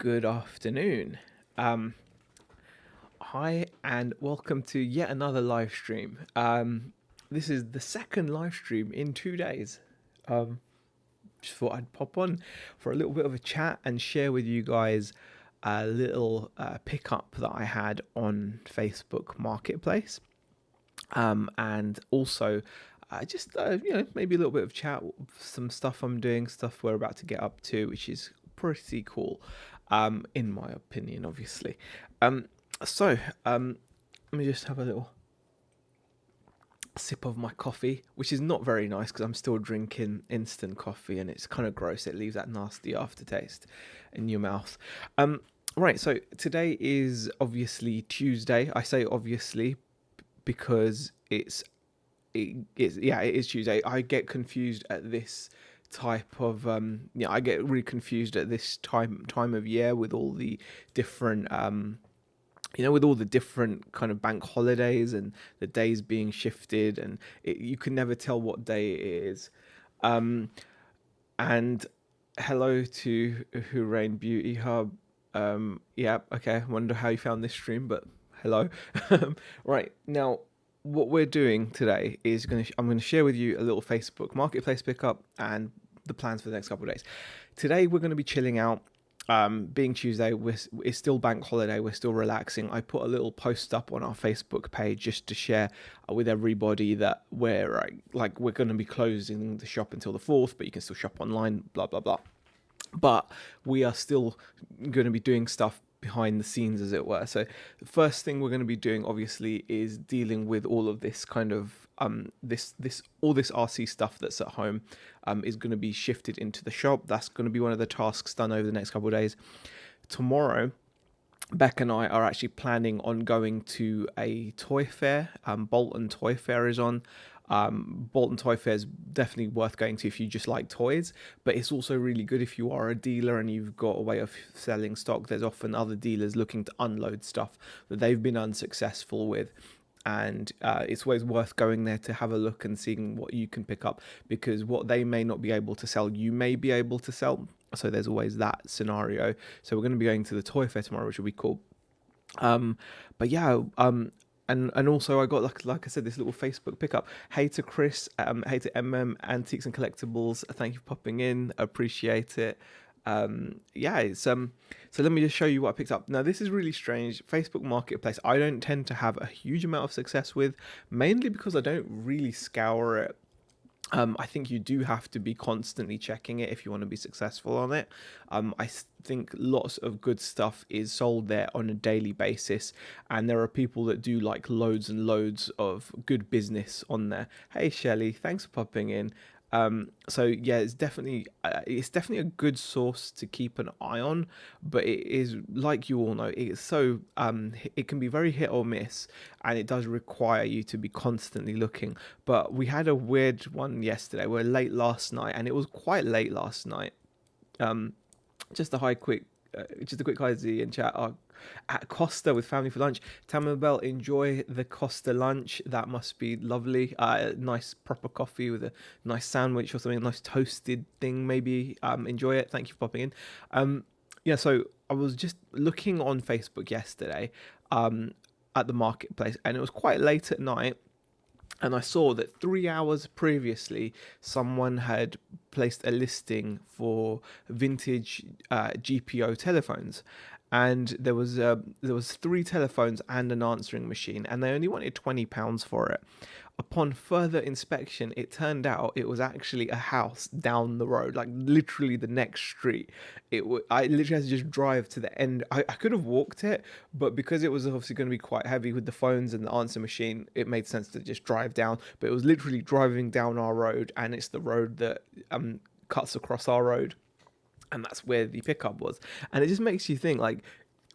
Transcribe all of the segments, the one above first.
Good afternoon. Um, Hi, and welcome to yet another live stream. This is the second live stream in 2 days. Um, just thought I'd pop on for a little bit of a chat and share with you guys a little pickup that I had on Facebook Marketplace. And also just maybe a little bit of chat, some stuff I'm doing, stuff we're about to get up to, which is pretty cool, in my opinion, obviously. Um, so let me just have a little sip of my coffee, which is not very nice because I'm still drinking instant coffee and it's kind of gross. It leaves that nasty aftertaste in your mouth. Right, so today is obviously Tuesday. I say obviously because it is Tuesday. I get confused at this type of I get really confused at this time of year with all the different with all the different kind of bank holidays and the days being shifted, and you can never tell what day it is. And hello to Hurain Beauty Hub. Yeah, okay. I wonder how you found this stream, but hello. Right now, what we're doing today is I'm going to share with you a little Facebook Marketplace pickup and the plans for the next couple of days. Today we're going to be chilling out. Being Tuesday, it's still bank holiday. We're still relaxing. I put a little post up on our Facebook page just to share with everybody that we're going to be closing the shop until the 4th, but you can still shop online. Blah blah blah. But we are still going to be doing stuff behind the scenes, as it were. So the first thing we're going to be doing, obviously, is dealing with all of this kind of this RC stuff that's at home is going to be shifted into the shop. That's going to be one of the tasks done over the next couple of days. Tomorrow, Beck and I are actually planning on going to a toy fair. Bolton Toy Fair is on. Bolton Toy Fair is definitely worth going to if you just like toys, but it's also really good if you are a dealer and you've got a way of selling stock. There's often other dealers looking to unload stuff that they've been unsuccessful with, and it's always worth going there to have a look and seeing what you can pick up, because what they may not be able to sell, you may be able to sell. So there's always that scenario. So we're going to be going to the toy fair tomorrow, which will be cool. But yeah, and also I got like I said, this little Facebook pickup. Hey to Chris, hey to Antiques and Collectibles. Thank you for popping in. Appreciate it. Yeah, it's so let me just show you what I picked up. Now this is really strange. Facebook Marketplace, I don't tend to have a huge amount of success with, mainly because I don't really scour it. I think you do have to be constantly checking it if you want to be successful on it. Think lots of good stuff is sold there on a daily basis, and there are people that do like loads and loads of good business on there. Hey Shelley, thanks for popping in. So yeah, it's definitely a good source to keep an eye on, but it is, like you all know, it's so it can be very hit or miss, and it does require you to be constantly looking. But we had a weird one yesterday. We're late last night, and it was quite late last night. Just a quick hi Z in chat. At Costa with family for lunch. Tamabel, enjoy the Costa lunch. That must be lovely. Nice proper coffee with a nice sandwich or something, a nice toasted thing maybe. Enjoy it. Thank you for popping in. Yeah, so I was just looking on Facebook yesterday at the marketplace, and it was quite late at night. And I saw that 3 hours previously, someone had placed a listing for vintage GPO telephones, and there was three telephones and an answering machine, and they only wanted £20 for it. Upon further inspection, it turned out it was actually a house down the road, like literally the next street. I literally had to just drive to the end. I could have walked it, but because it was obviously going to be quite heavy with the phones and the answer machine, it made sense to just drive down. But it was literally driving down our road, and it's the road that cuts across our road, and that's where the pickup was. And it just makes you think, like,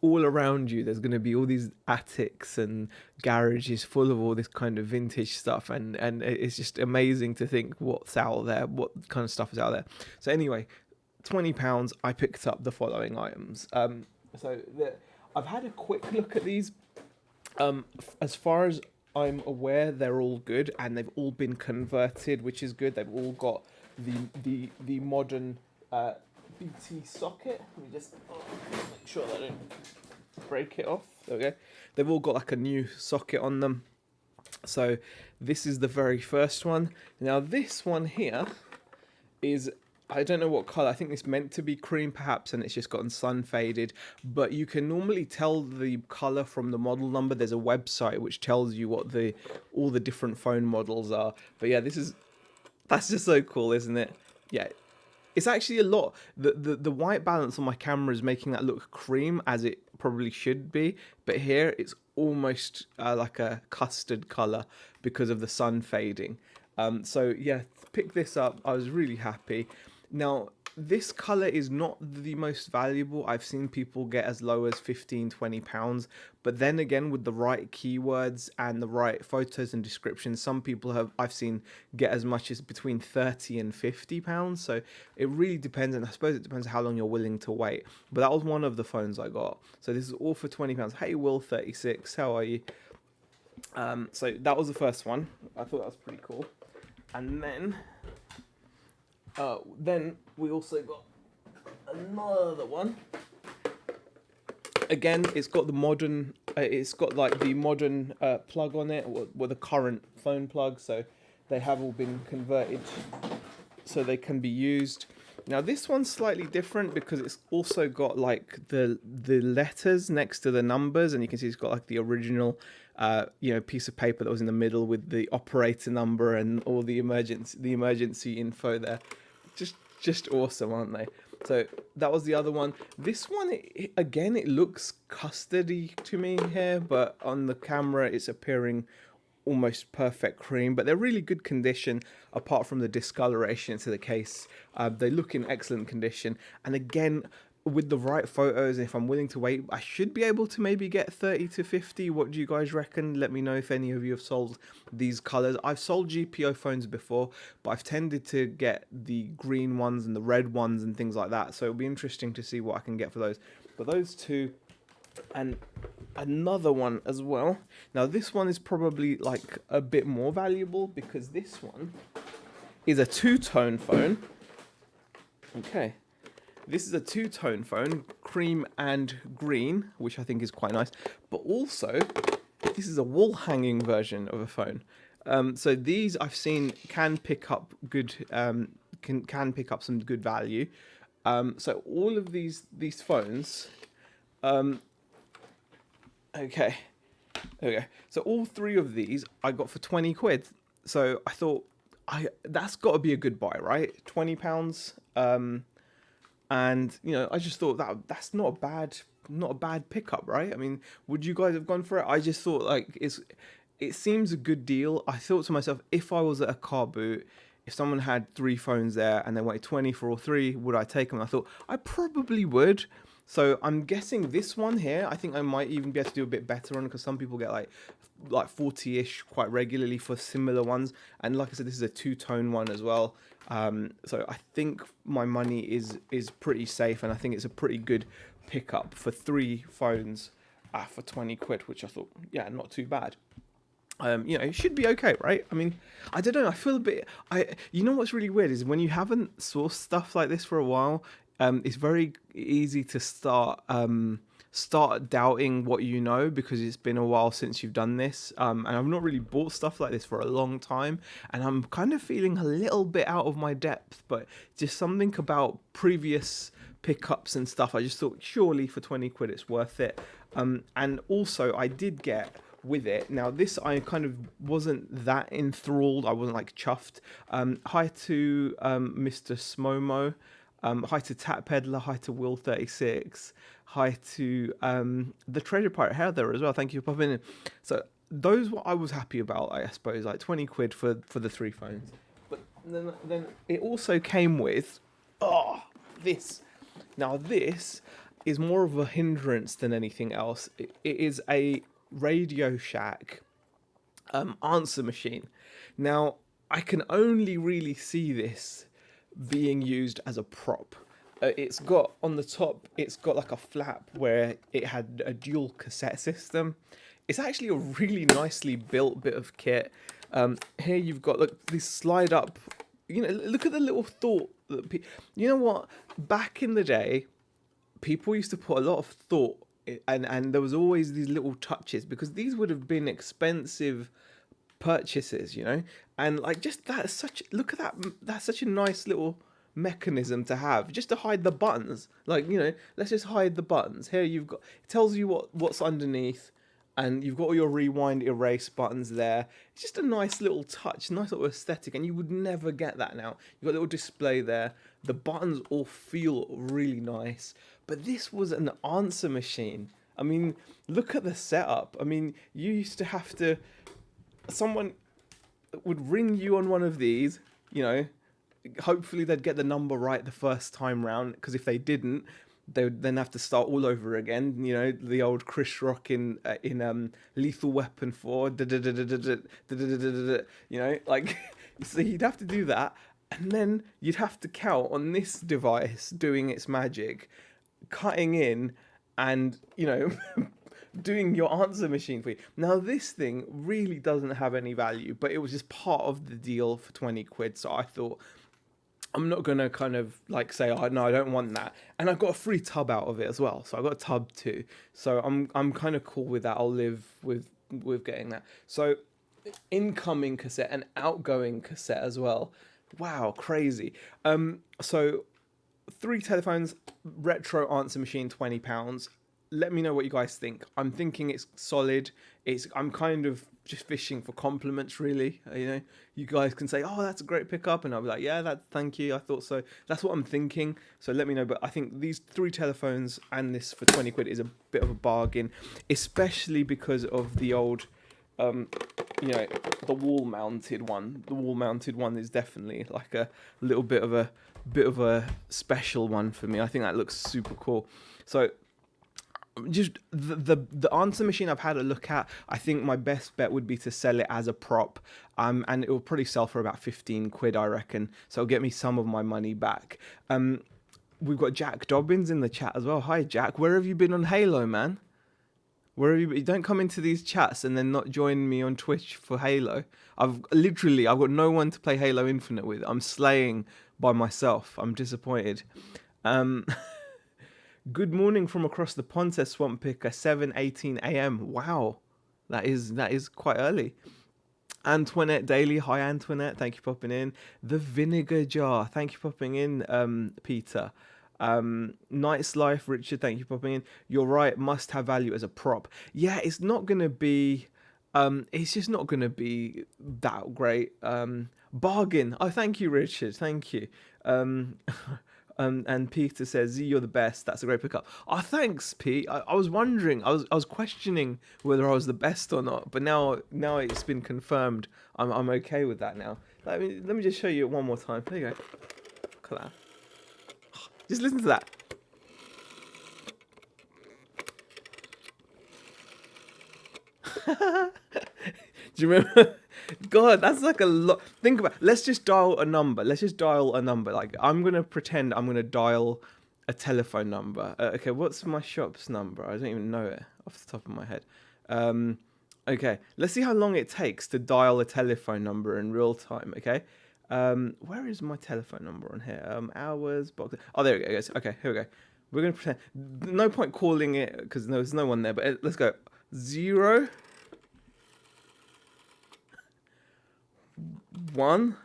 all around you there's going to be all these attics and garages full of all this kind of vintage stuff, and it's just amazing to think what's out there, what kind of stuff is out there. So anyway, £20, I picked up the following items. I've had a quick look at these. As far as I'm aware, they're all good, and they've all been converted, which is good. They've all got the modern BT socket. Let me just make sure that I don't break it off. There we go. They've all got like a new socket on them. So this is the very first one. Now this one here is, I don't know what color. I think it's meant to be cream perhaps, and it's just gotten sun faded, but you can normally tell the color from the model number. There's a website which tells you what all the different phone models are. But yeah, that's just so cool, isn't it? Yeah. It's actually a lot. The white balance on my camera is making that look cream, as it probably should be. But here it's almost like a custard color because of the sun fading. So yeah, pick this up. I was really happy. Now, this color is not the most valuable. I've seen people get as low as 15, 20 pounds. But then again, with the right keywords and the right photos and descriptions, some people I've seen get as much as between 30 and 50 pounds. So it really depends. And I suppose it depends how long you're willing to wait. But that was one of the phones I got. So this is all for 20 pounds. Hey, Will36, how are you? So that was the first one. I thought that was pretty cool. And then we also got another one. Again, it's got the modern. It's got like the modern plug on it, or the current phone plug. So they have all been converted, so they can be used. Now this one's slightly different because it's also got like the letters next to the numbers, and you can see it's got like the original piece of paper that was in the middle with the operator number and all the emergency info there. Just awesome, aren't they? So that was the other one. This one, again, it looks custardy to me here, but on the camera it's appearing almost perfect cream. But they're really good condition apart from the discoloration to the case. They look in excellent condition, and again, with the right photos, if I'm willing to wait, I should be able to maybe get 30 to 50. What do you guys reckon? Let me know if any of you have sold these colors. I've sold GPO phones before, but I've tended to get the green ones and the red ones and things like that. So it'll be interesting to see what I can get for those. But those two, and another one as well. Now this one is probably like a bit more valuable because this one is a two-tone phone. Okay. This is a two-tone phone, cream and green, which I think is quite nice. But also, this is a wall-hanging version of a phone. So these I've seen can pick up good, can pick up some good value. So all of these phones, okay. So all three of these I got for 20 quid. So I thought, that's got to be a good buy, right? £20. And I just thought that's not a bad pickup, right? I mean, would you guys have gone for it? I just thought like it seems a good deal. I thought to myself, if I was at a car boot, if someone had three phones there and they wanted 20 for all three, would I take them? I thought I probably would. So I'm guessing this one here, I think I might even be able to do a bit better on, because some people get like 40-ish quite regularly for similar ones. And like I said, this is a two-tone one as well. So I think my money is pretty safe, and I think it's a pretty good pickup for three phones for 20 quid, which I thought, yeah, not too bad. It should be okay, right? I mean, I don't know. I feel a bit. What's really weird is when you haven't sourced stuff like this for a while, it's very easy to start doubting what you know, because it's been a while since you've done this. And I've not really bought stuff like this for a long time, and I'm kind of feeling a little bit out of my depth. But just something about previous pickups and stuff, I just thought surely for 20 quid it's worth it. And also I did get with it. Now this, I kind of wasn't that enthralled. I wasn't like chuffed. Hi to Mr. Smomo. Hi to Tap Peddler. Hi to Will36. Hi to the Treasure Pirate Heather as well. Thank you for popping in. So those what I was happy about, I suppose, like 20 quid for the three phones. But then it also came with this. Now this is more of a hindrance than anything else. It is a Radio Shack answer machine. Now I can only really see this being used as a prop. It's got on the top, it's got like a flap where it had a dual cassette system. It's actually a really nicely built bit of kit. Here you've got, look, this slide up look at the little thought that you know what? Back in the day, people used to put a lot of thought, and there was always these little touches because these would have been expensive purchases, and like just that is such look at that that's such a nice little mechanism to have just to hide the buttons. Like, let's just hide the buttons. Here you've got, it tells you what's underneath, and you've got all your rewind, erase buttons there. It's just a nice little touch, nice little aesthetic, and you would never get that now. You've got a little display there. The buttons all feel really nice, but this was an answer machine. I mean, look at the setup. I mean, you used to have to, someone would ring you on one of these, hopefully they'd get the number right the first time round, because if they didn't, they would then have to start all over again. The old Chris Rock in Lethal Weapon 4, like, so you'd have to do that, and then you'd have to count on this device doing its magic, cutting in, and doing your answer machine for you. Now, this thing really doesn't have any value, but it was just part of the deal for 20 quid. So I thought, I'm not going to kind of like say, oh, no, I don't want that. And I got a free tub out of it as well. So I got a tub too. So I'm kind of cool with that. I'll live with getting that. So incoming cassette and outgoing cassette as well. Wow, crazy. So 3 telephones, retro answer machine, £20. Let me know what you guys think. I'm thinking it's solid. I'm kind of just fishing for compliments, really. You guys can say, "Oh, that's a great pickup," and I'll be like, "Yeah, thank you. I thought so." That's what I'm thinking. So let me know. But I think these 3 telephones and this for 20 quid is a bit of a bargain, especially because of the old, the wall-mounted one. The wall-mounted one is definitely like a little bit of a special one for me. I think that looks super cool. So, just the answer machine I've had a look at, I think my best bet would be to sell it as a prop, and it will probably sell for about 15 quid, I reckon. So it'll get me some of my money back. We've got Jack Dobbins in the chat as well. Hi, Jack. Where have you been on Halo, man? Where have you been? You don't come into these chats and then not join me on Twitch for Halo. I've got no one to play Halo Infinite with. I'm slaying by myself. I'm disappointed. Good morning from across the pond, says Swamp Picker, 7:18 a.m. Wow, that is quite early. Antoinette Daly, hi Antoinette, thank you for popping in. The Vinegar Jar, thank you for popping in, Peter. Night's Life, Richard, thank you for popping in. You're right, must have value as a prop. Yeah, it's not gonna be, it's just not gonna be that great. Bargain. Oh, thank you, Richard. Thank you. And Peter says, Z, you're the best. That's a great pickup. Oh, thanks, Pete. I was wondering. I was questioning whether I was the best or not. But now it's been confirmed. I'm okay with that now. Let me just show you it one more time. There you go. Look at that. Just listen to that. Do you remember? God, that's like a lot. Think about it. Let's just dial a number. Like, I'm going to pretend I'm going to dial a telephone number. Okay, what's my shop's number? I don't even know it off the top of my head. Okay, let's see how long it takes to dial a telephone number in real time, okay? Where is my telephone number on here? Hours, box. Oh, there we go, guys. Okay, here we go. We're going to pretend. No point calling it because there's no one there, but let's go. 0 1,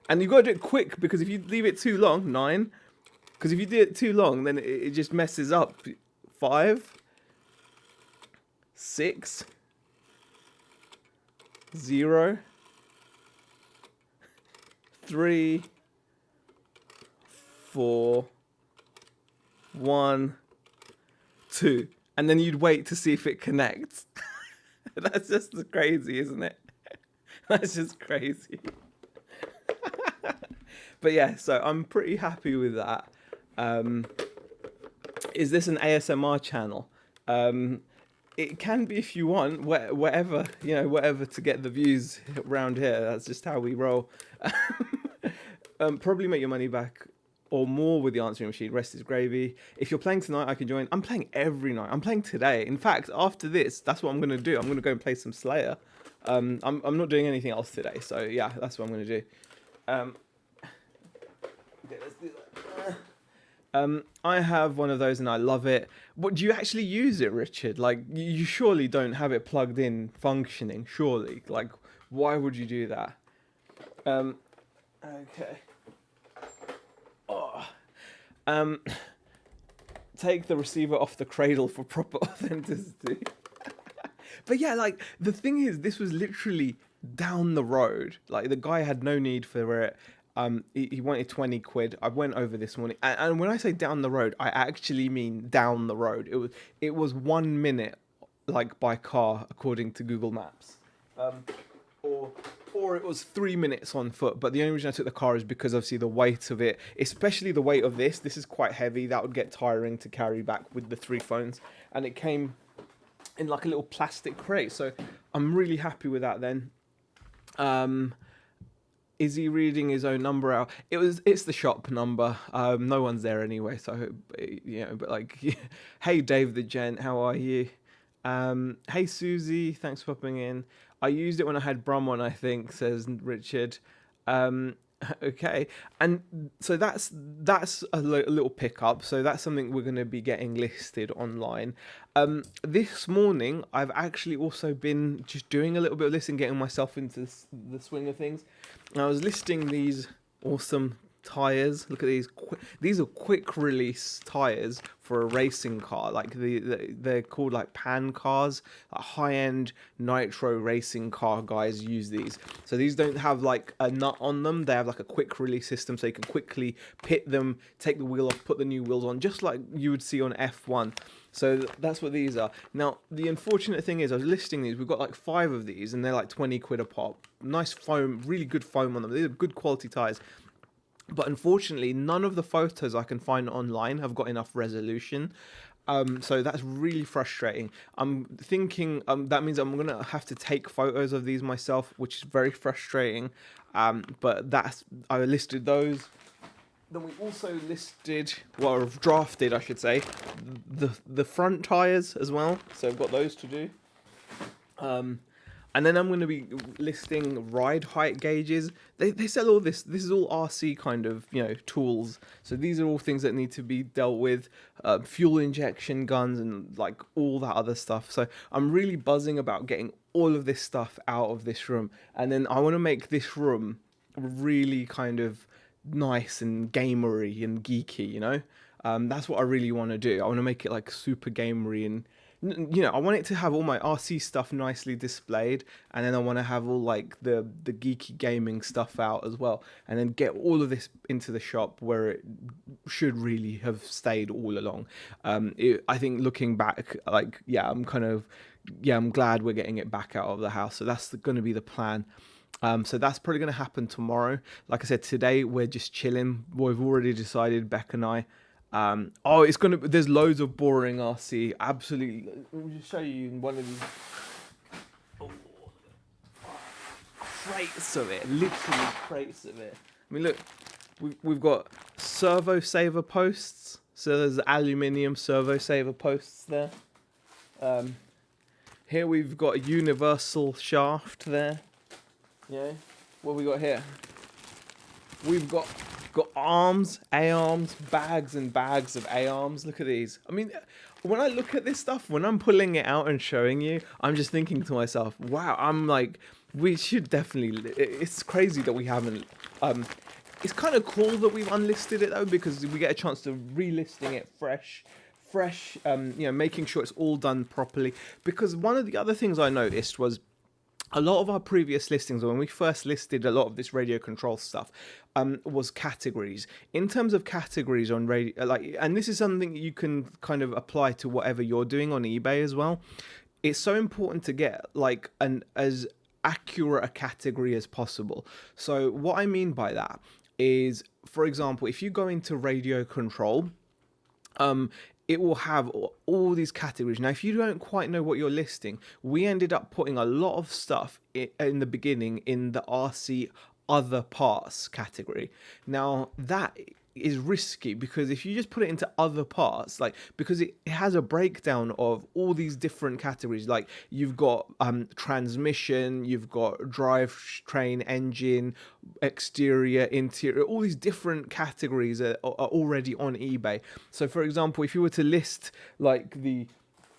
and you've got to do it quick, because if you leave it too long, 9, because if you do it too long, then it just messes up. 5 6 0 3 4 1 2, and then you'd wait to see if it connects. That's just crazy, isn't it? That's just crazy. But yeah, so I'm pretty happy with that. Is this an ASMR channel? It can be if you want, whatever to get the views around here. That's just how we roll. Probably make your money back or more with the answering machine. Rest is gravy. If you're playing tonight, I can join. I'm playing every night. I'm playing today. In fact, after this, that's what I'm going to do. I'm going to go and play some Slayer. I'm not doing anything else today, so yeah, that's what I'm going to do. Um, okay, let's do that. I have one of those and I love it. What do you actually use it, Richard? Like, you surely don't have it plugged in, functioning. Surely, like, why would you do that? Okay. Oh. Um, take the receiver off the cradle for proper authenticity. But yeah, like the thing is, this was literally down the road. Like the guy had no need for it. He wanted 20 quid. I went over this morning, and when I say down the road, I actually mean down the road. It was 1 minute, like by car, according to Google Maps, or or it was 3 minutes on foot. But the only reason I took the car is because obviously the weight of it, especially the weight of this. This is quite heavy. That would get tiring to carry back with the 3 phones, and it came in like a little plastic crate. So I'm really happy with that then. Is he reading his own number out? It's the shop number. No one's there anyway, so but like hey Dave the Gent, how are you? Hey Susie, thanks for popping in. I used it when I had Brum on, I think, says Richard. Okay, and so that's a little pickup. So that's something we're going to be getting listed online. This morning I've actually also been just doing a little bit of listing, getting myself into the swing of things. And I was listing these awesome tires. Look at these. These are quick release tires for a racing car. Like they're called like pan cars. Like high end nitro racing car guys use these. So these don't have like a nut on them. They have like a quick release system, so you can quickly pit them, take the wheel off, put the new wheels on, just like you would see on F1. So that's what these are. Now, the unfortunate thing is, I was listing these. We've got like 5 of these, and they're like 20 quid a pop. Nice foam, really good foam on them. These are good quality tires. But unfortunately, none of the photos I can find online have got enough resolution. So that's really frustrating. I'm thinking that means I'm going to have to take photos of these myself, which is very frustrating. But I listed those. Then we also listed, well, drafted, I should say, the front tires as well. So I've got those to do. And then I'm going to be listing ride height gauges. They sell all this. This is all RC kind of, tools. So these are all things that need to be dealt with. Fuel injection guns and like all that other stuff. So I'm really buzzing about getting all of this stuff out of this room. And then I want to make this room really kind of nice and gamery and geeky, that's what I really want to do. I want to make it like super gamery and I want it to have all my RC stuff nicely displayed, and then I want to have all like the geeky gaming stuff out as well, and then get all of this into the shop where it should really have stayed all along. I think looking back, like I'm glad we're getting it back out of the house. So that's going to be the plan. So that's probably going to happen tomorrow. Like I said, today we're just chilling. We've already decided, Beck and I. There's loads of boring RC. Absolutely. Let me just show you one of these crates of it. Literally crates of it. I mean, look, we've got servo saver posts. So there's aluminium servo saver posts there. Here we've got a universal shaft there. Yeah. What have we got here? We've got arms, A-arms, bags and bags of A-arms. Look at these. I mean, when I look at this stuff, when I'm pulling it out and showing you, I'm just thinking to myself, wow, I'm like, we should definitely, it's crazy that we haven't, it's kind of cool that we've unlisted it though, because we get a chance to relisting it fresh, making sure it's all done properly. Because one of the other things I noticed was, a lot of our previous listings, when we first listed a lot of this radio control stuff, was categories. In terms of categories on radio, and this is something you can kind of apply to whatever you're doing on eBay as well. It's so important to get like an as accurate a category as possible. So what I mean by that is, for example, if you go into radio control, it will have all these categories. Now, if you don't quite know what you're listing, we ended up putting a lot of stuff in the beginning in the RC other parts category. Now, that is risky, because if you just put it into other parts, like, because it has a breakdown of all these different categories, like you've got transmission, you've got drivetrain, engine, exterior, interior, all these different categories are already on eBay. So for example, if you were to list like the,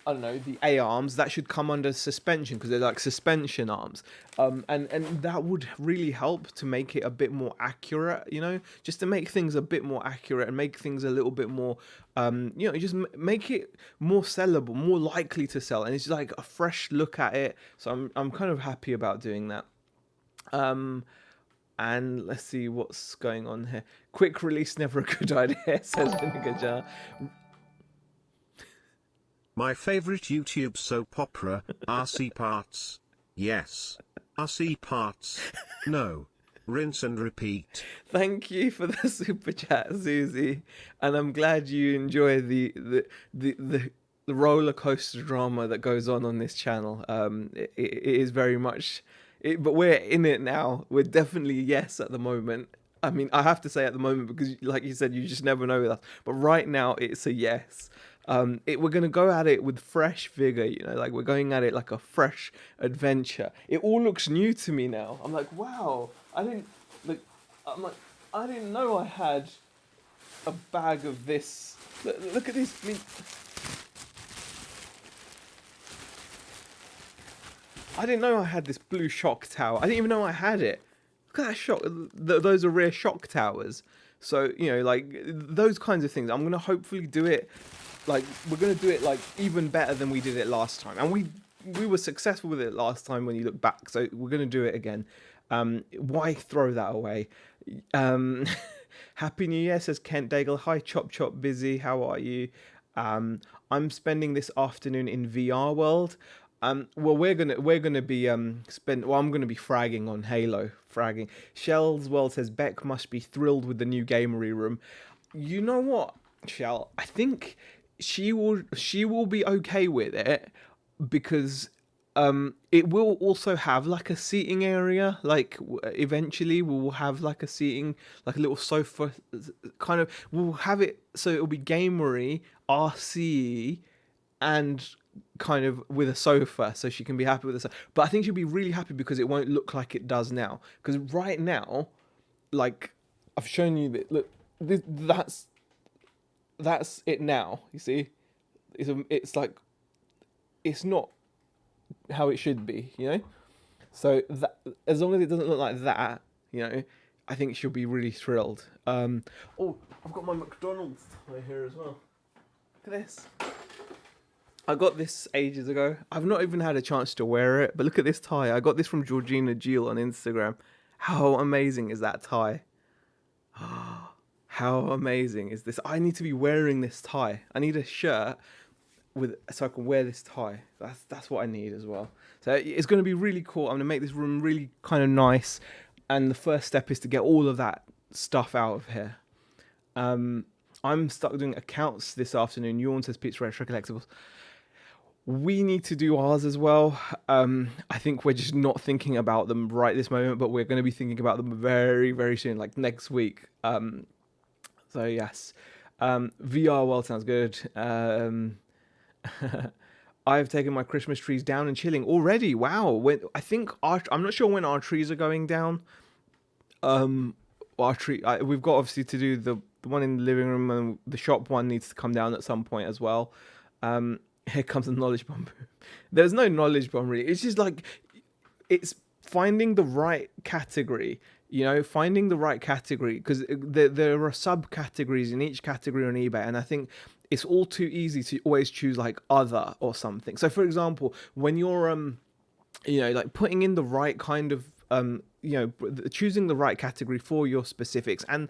I don't know, the A arms, that should come under suspension, because they're like suspension arms. And that would really help to make it a bit more accurate, you know, just to make things a bit more accurate and make things a little bit more, you know, just make it more sellable, more likely to sell. And it's like a fresh look at it. So I'm kind of happy about doing that. And let's see what's going on here. Quick release, never a good idea, says Vinegar Jar. My favorite YouTube soap opera, RC Parts. Yes. RC Parts. No. Rinse and repeat. Thank you for the super chat, Susie. And I'm glad you enjoy the roller coaster drama that goes on this channel. It is very much, but we're in it now. We're definitely yes at the moment. I mean, I have to say at the moment, because like you said, you just never know with us. But right now, it's a yes. We're going to go at it with fresh vigor, you know, like we're going at it like a fresh adventure. It all looks new to me now. I'm like, wow, I didn't know I had a bag of this. Look at this. I mean, I didn't know I had this blue shock tower. I didn't even know I had it. Look at that shock. Those are rear shock towers. So, you know, like those kinds of things. I'm going to hopefully do it. Like, we're going to do it like even better than we did it last time. And we were successful with it last time when you look back. So we're going to do it again. Why throw that away? Happy New Year, says Kent Daigle. Hi, Chop Chop Busy. How are you? I'm spending this afternoon in VR World. Well, we're gonna be I'm gonna be fragging on Halo. Fragging. Shell's World says Beck must be thrilled with the new gamery room. You know what, Shell? I think she will be okay with it, because it will also have like a seating area. Like eventually we'll have like a seating, like a little sofa kind of. We'll have it so it'll be gamery, RC, and kind of with a sofa, so she can be happy with the sofa. But I think she'll be really happy because it won't look like it does now. Because right now, like I've shown you that. Look, that's it now. You see, it's like it's not how it should be, you know. So that, as long as it doesn't look like that, you know, I think she'll be really thrilled. Oh, I've got my McDonald's tie here as well. Look at this. I got this ages ago. I've not even had a chance to wear it, but look at this tie. I got this from Georgina Gill on Instagram. How amazing is that tie? How amazing is this? I need to be wearing this tie. I need a shirt so I can wear this tie. That's what I need as well. So it's going to be really cool. I'm going to make this room really kind of nice, and the first step is to get all of that stuff out of here. I'm stuck doing accounts this afternoon. Yawn says Pizza Retro Collectibles. We need to do ours as well. I think we're just not thinking about them right this moment, but we're going to be thinking about them very, very soon, like next week. So yes, VR World sounds good. I've taken my Christmas trees down and chilling already. Wow. I'm not sure when our trees are going down. We've got obviously to do the one in the living room, and the shop one needs to come down at some point as well. Here comes the knowledge bomb. There's no knowledge bomb really. It's just like, it's finding the right category, you know, finding the right category, because there are subcategories in each category on eBay, and I think it's all too easy to always choose like other or something. So for example, when you're you know, like putting in the right kind of you know, choosing the right category for your specifics, and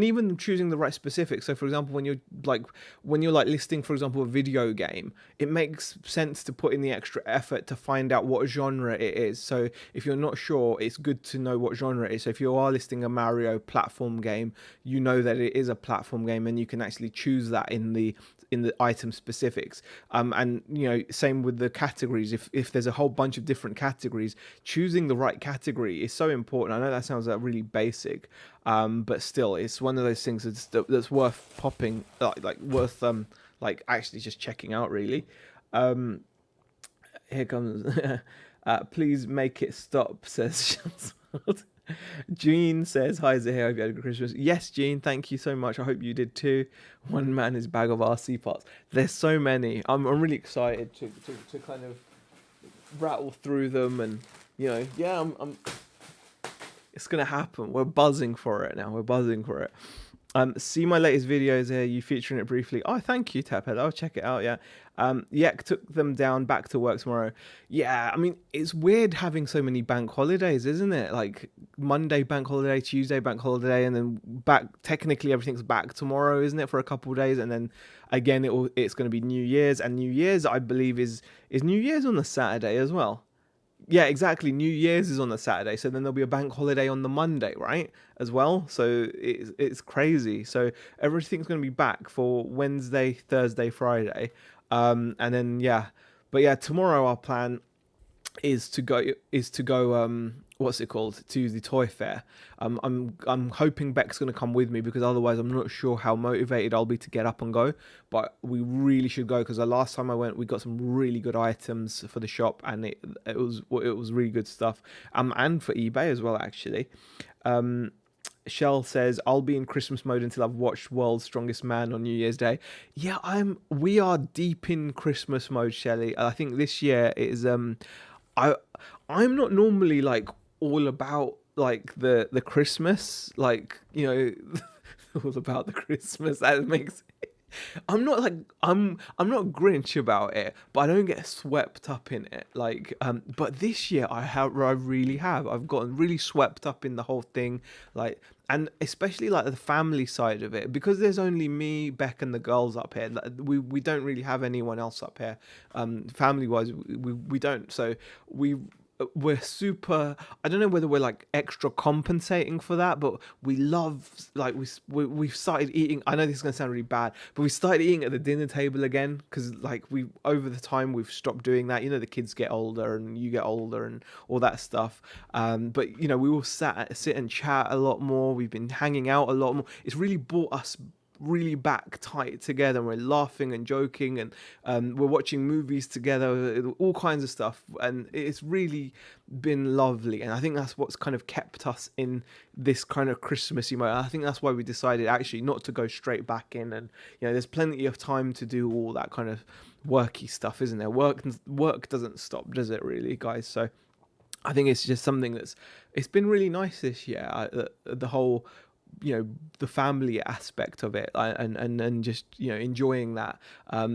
even choosing the right specifics. So for example, when you're like listing, for example, a video game, it makes sense to put in the extra effort to find out what genre it is. So if you're not sure, it's good to know what genre it is. So if you are listing a Mario platform game, you know that it is a platform game, and you can actually choose that in the item specifics. And you know, same with the categories. If there's a whole bunch of different categories, choosing the right category free is so important. I know that sounds really basic, but still, it's one of those things that's worth popping, like worth like actually just checking out. Really, here comes. Please make it stop, says Shazad. Jean says, hi Zahir, I hope you had a good Christmas. Yes, Jean, thank you so much. I hope you did too. One man is bag of RC parts. There's so many. I'm really excited to kind of rattle through them, and yeah, it's gonna happen. We're buzzing for it now. We're buzzing for it. See my latest videos here. You featuring it briefly. Oh, thank you, Taphead. I'll check it out. Yeah. Yek took them down. Back to work tomorrow. Yeah. I mean, it's weird having so many bank holidays, isn't it? Like Monday bank holiday, Tuesday bank holiday, and then back. Technically, everything's back tomorrow, isn't it? For a couple of days, and then again, it's going to be New Year's, and New Year's, I believe, is New Year's on the Saturday as well. Yeah, exactly. New Year's is on the Saturday, so then there'll be a bank holiday on the Monday, right? As well. So it's crazy. So everything's going to be back for Wednesday, Thursday, Friday, and then yeah, but yeah, tomorrow our plan is to go what's it called, to the toy fair. I'm hoping Beck's going to come with me, because otherwise I'm not sure how motivated I'll be to get up and go, but we really should go, because the last time I went we got some really good items for the shop, and it was really good stuff, and for eBay as well actually. Shell says, I'll be in Christmas mode until I've watched World's Strongest Man on New Year's Day. Yeah, we are deep in Christmas mode, Shelley. I think this year it is I'm not normally like all about like the Christmas, like all about the Christmas. That makes I'm not like I'm not Grinch about it, but I don't get swept up in it. Like but this year I really have. I've gotten really swept up in the whole thing, like, and especially like the family side of it, because there's only me, Beck, and the girls up here. We don't really have anyone else up here. Family wise, we don't. So we're super, I don't know whether we're like extra compensating for that, but we love, like, we've started eating. I know this is going to sound really bad, but we started eating at the dinner table again, because like we over the time we've stopped doing that. The kids get older and you get older and all that stuff, but we all sit and chat a lot more. We've been hanging out a lot more. It's really brought us really back tight together, and we're laughing and joking, and we're watching movies together, all kinds of stuff, and it's really been lovely. And I think that's what's kind of kept us in this kind of Christmassy mode. I think that's why we decided actually not to go straight back in, and there's plenty of time to do all that kind of worky stuff, isn't there? Work doesn't stop, does it, really, guys? So I think it's just something it's been really nice this year, the whole the family aspect of it, and just enjoying that.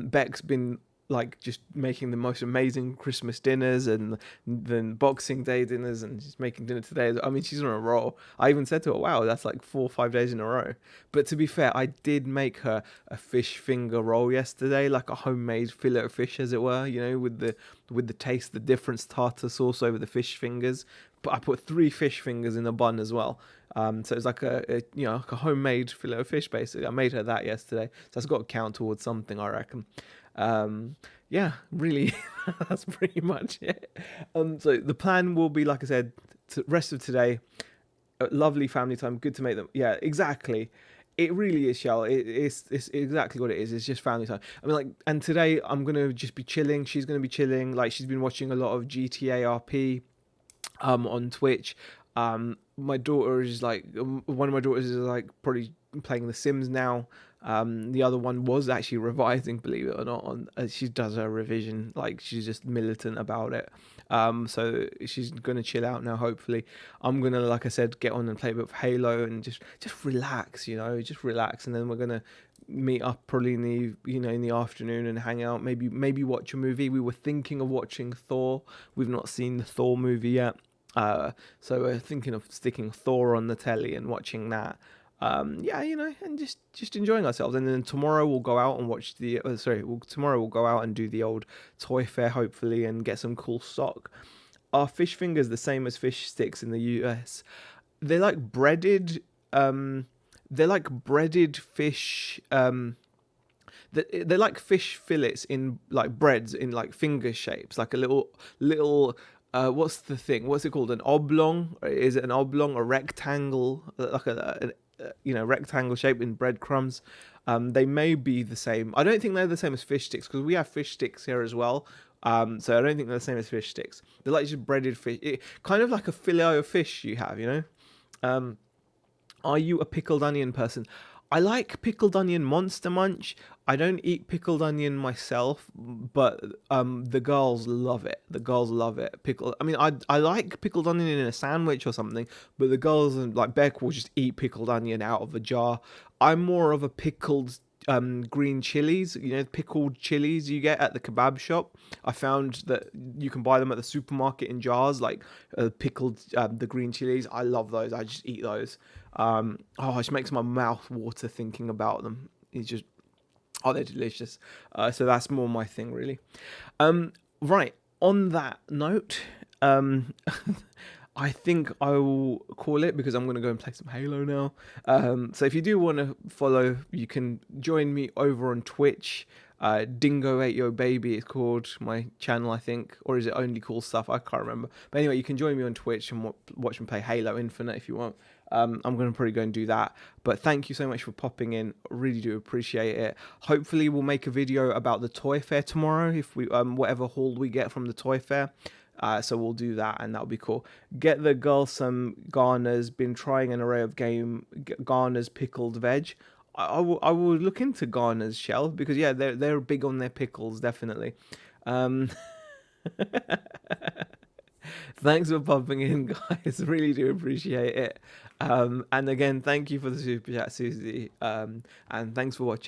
Beck's been like just making the most amazing Christmas dinners, and then Boxing Day dinners, and she's making dinner today. I mean, she's on a roll. I even said to her, wow, that's like 4 or 5 days in a row. But to be fair, I did make her a fish finger roll yesterday, like a homemade fillet of fish, as it were, with the taste, the difference, tartar sauce over the fish fingers. But I put 3 fish fingers in a bun as well. So it's like like a homemade fillet of fish, basically. I made her that yesterday, so that's got to count towards something, I reckon. Yeah, really, that's pretty much it. So the plan will be, like I said, rest of today, lovely family time. Good to make them. Yeah, exactly. It really is, Shell. It's exactly what it is. It's just family time. I mean, like, and today I'm gonna just be chilling. She's gonna be chilling. Like, she's been watching a lot of GTA RP on Twitch. My daughter is like, one of my daughters is like probably playing The Sims now. The other one was actually revising, believe it or not. She does her revision, like she's just militant about it. So she's gonna chill out now. Hopefully, I'm gonna, like I said, get on and play a bit of Halo and just relax, just relax. And then we're gonna meet up probably in the afternoon and hang out. Maybe watch a movie. We were thinking of watching Thor. We've not seen the Thor movie yet. So we're thinking of sticking Thor on the telly and watching that. Yeah, and just enjoying ourselves. And then tomorrow we'll go out and watch tomorrow we'll go out and do the old toy fair, hopefully, and get some cool stock. Are fish fingers the same as fish sticks in the US? They're like breaded. They're like breaded fish. They're like fish fillets in like breads in like finger shapes, like a little what's the thing? What's it called? An oblong? Is it an oblong? A rectangle? Like rectangle shape in breadcrumbs. They may be the same. I don't think they're the same as fish sticks because we have fish sticks here as well. So I don't think they're the same as fish sticks. They're like just breaded fish, kind of like a fillet of fish you have, you know. Are you a pickled onion person? I like pickled onion Monster Munch. I don't eat pickled onion myself, but the girls love it. The girls love it. I mean, I like pickled onion in a sandwich or something, but the girls like Beck will just eat pickled onion out of a jar. I'm more of a pickled green chilies, pickled chilies you get at the kebab shop. I found that you can buy them at the supermarket in jars, like pickled the green chilies. I love those. I just eat those. It just makes my mouth water thinking about them. It's just, oh, they're delicious. So that's more my thing, really. Right. On that note, I think I will call it because I'm going to go and play some Halo now. So if you do want to follow, you can join me over on Twitch. Dingo Ate Yo Baby is called my channel, I think, or is it Only Cool Stuff? I can't remember. But anyway, you can join me on Twitch and watch me play Halo Infinite if you want. I'm going to probably go and do that. But thank you so much for popping in. Really do appreciate it. Hopefully we'll make a video about the toy fair tomorrow, if we whatever haul we get from the toy fair. So we'll do that, and that'll be cool. Get the girl some Garner's. Been trying an array of Garner's pickled veg. I will look into Garner's, Shell, because yeah, they're big on their pickles, definitely. Thanks for popping in, guys. Really do appreciate it. And again, thank you for the super chat, Susie. And thanks for watching.